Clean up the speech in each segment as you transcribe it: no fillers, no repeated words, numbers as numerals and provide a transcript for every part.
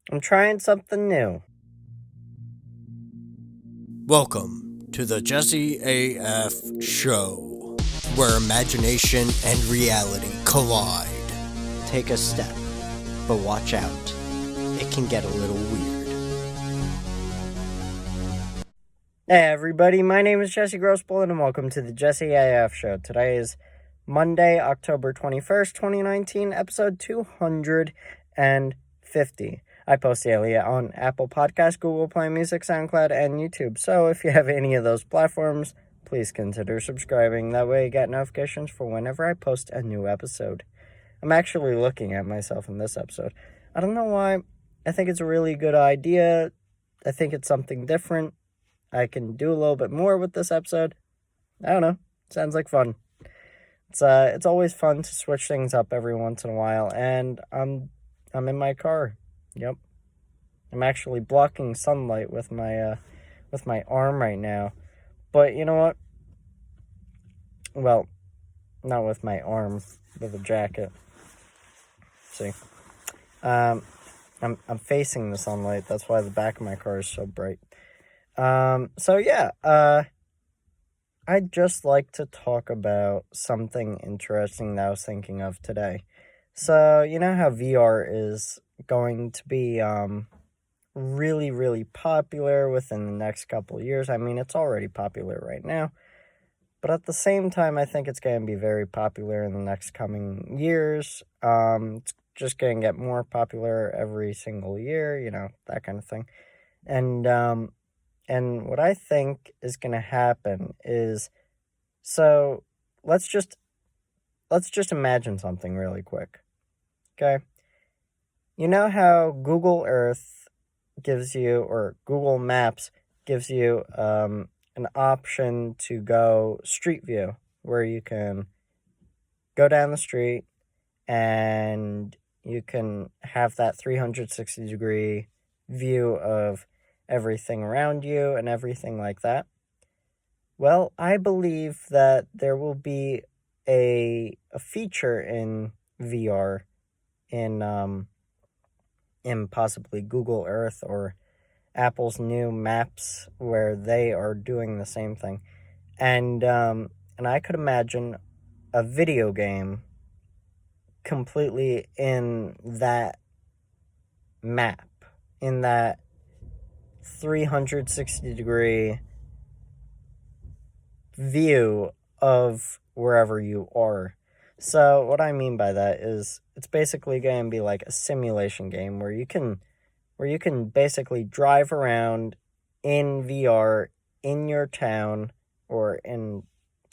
I'm trying something new. Welcome to the JesseAF show, where imagination and reality collide. Take a step, but watch out. It can get a little weird. Hey everybody, my name is Jesse Grossbohlin and welcome to the JesseAF show. Today is Monday, October 21st, 2019, episode 250. I post daily on Apple Podcasts, Google Play Music, SoundCloud, and YouTube. So if you have any of those platforms, please consider subscribing. That way you get notifications for whenever I post a new episode. I'm actually looking at myself in this episode. I don't know why. I think it's a really good idea. I think it's something different. I can do a little bit more with this episode. I don't know. Sounds like fun. It's always fun to switch things up every once in a while, and I'm in my car. Yep. I'm actually blocking sunlight with my arm right now. But you know what? Well, not with my arm, with a jacket. See. I'm facing the sunlight. That's why the back of my car is so bright. I'd just like to talk about something interesting that I was thinking of today. So, you know how VR is going to be really, really popular within the next couple of years. I mean, it's already popular right now. But at the same time, I think it's going to be very popular in the next coming years. It's just going to get more popular every single year, that kind of thing. And what I think is going to happen is, so let's just imagine something really quick. Okay? You know how Google Earth gives you, or Google Maps gives you an option to go street view, where you can go down the street and you can have that 360-degree view of everything around you and everything like that. Well, I believe that there will be a feature in VR in possibly Google Earth or Apple's new maps, where they are doing the same thing. And I could imagine a video game completely in that map, in that 360-degree view of wherever you are. So what I mean by that is it's basically going to be like a simulation game where you can basically drive around in VR in your town or in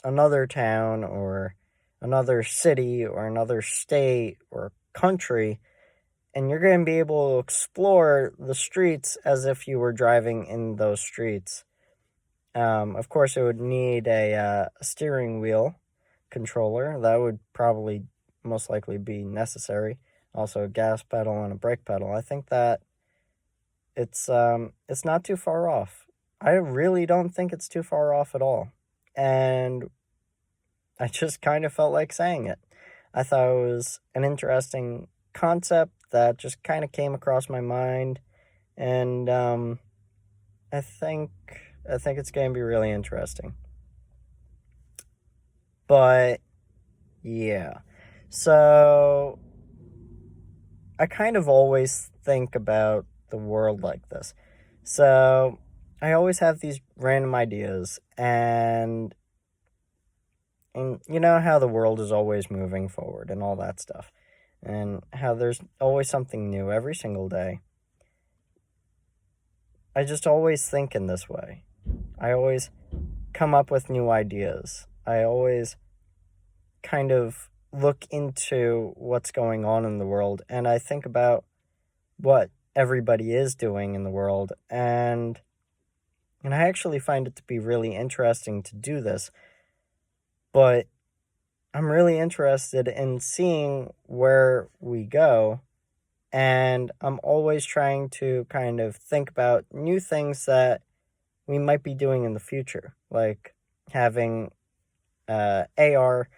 another town or another city or another state or country, and you're going to be able to explore the streets as if you were driving in those streets. Of course, it would need a steering wheel controller. That would probably most likely be necessary. Also, a gas pedal and a brake pedal. I think that it's not too far off. I really don't think it's too far off at all. And I just kind of felt like saying it. I thought it was an interesting concept that just kind of came across my mind, and I think it's going to be really interesting. But yeah, so I kind of always think about the world like this. So I always have these random ideas, and you know how the world is always moving forward and all that stuff, and how there's always something new every single day. I just always think in this way. I always come up with new ideas. I always kind of look into what's going on in the world, and I think about what everybody is doing in the world, and I actually find it to be really interesting to do this. But I'm really interested in seeing where we go, and I'm always trying to kind of think about new things that we might be doing in the future, like having AR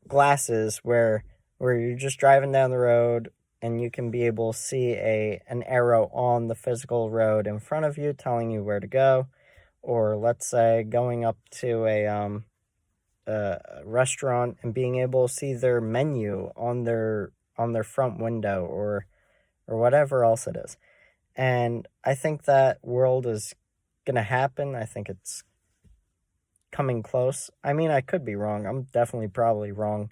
glasses where you're just driving down the road and you can be able to see an arrow on the physical road in front of you telling you where to go, or let's say going up to a restaurant and being able to see their menu on their front window, or whatever else it is. And I think that world is gonna happen. I think it's coming close. I mean, I could be wrong. I'm definitely probably wrong.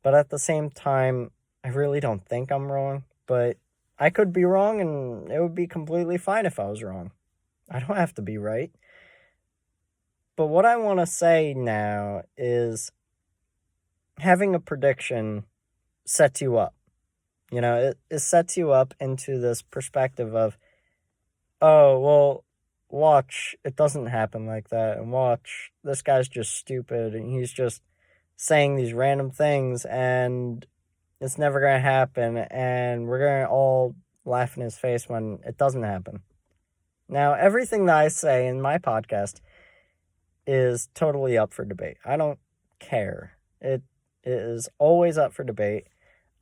But at the same time, I really don't think I'm wrong. But I could be wrong, and it would be completely fine if I was wrong. I don't have to be right. But what I want to say now is having a prediction sets you up. You know, it sets you up into this perspective of, oh, well, watch, it doesn't happen like that. And watch, this guy's just stupid, and he's just saying these random things, and it's never going to happen, and we're going to all laugh in his face when it doesn't happen. Now, everything that I say in my podcast is totally up for debate. I don't care. It is always up for debate.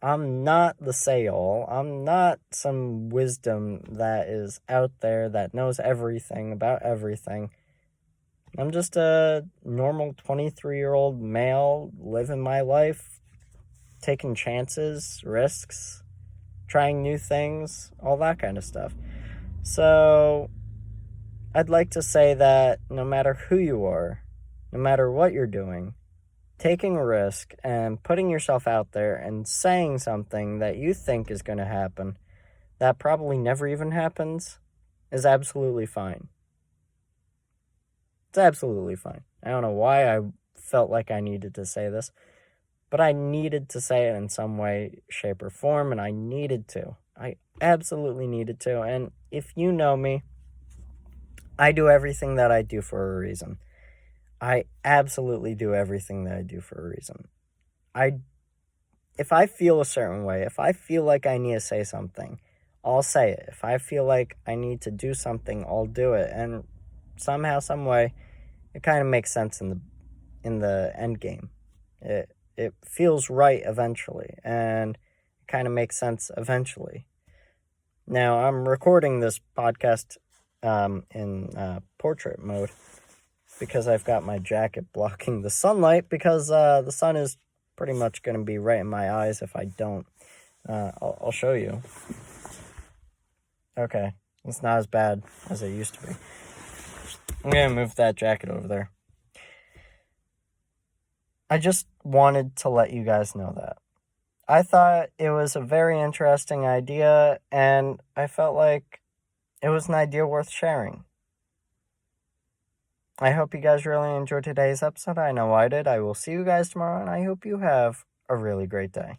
I'm not the say-all. I'm not some wisdom that is out there that knows everything about everything. I'm just a normal 23-year-old male living my life, taking chances, risks, trying new things, all that kind of stuff. So I'd like to say that no matter who you are, no matter what you're doing, taking a risk and putting yourself out there and saying something that you think is going to happen that probably never even happens is absolutely fine. It's absolutely fine. I don't know why I felt like I needed to say this, but I needed to say it in some way, shape, or form, and I needed to. I absolutely needed to. And if you know me, I do everything that I do for a reason. I absolutely do everything that I do for a reason. If I feel a certain way, if I feel like I need to say something, I'll say it. If I feel like I need to do something, I'll do it. And somehow, some way, it kind of makes sense in the end game. It feels right eventually, and it kind of makes sense eventually. Now, I'm recording this podcast in portrait mode because I've got my jacket blocking the sunlight, because the sun is pretty much going to be right in my eyes if I don't. I'll show you. Okay, it's not as bad as it used to be. I'm going to move that jacket over there. I just wanted to let you guys know that. I thought it was a very interesting idea, and I felt like it was an idea worth sharing. I hope you guys really enjoyed today's episode. I know I did. I will see you guys tomorrow, and I hope you have a really great day.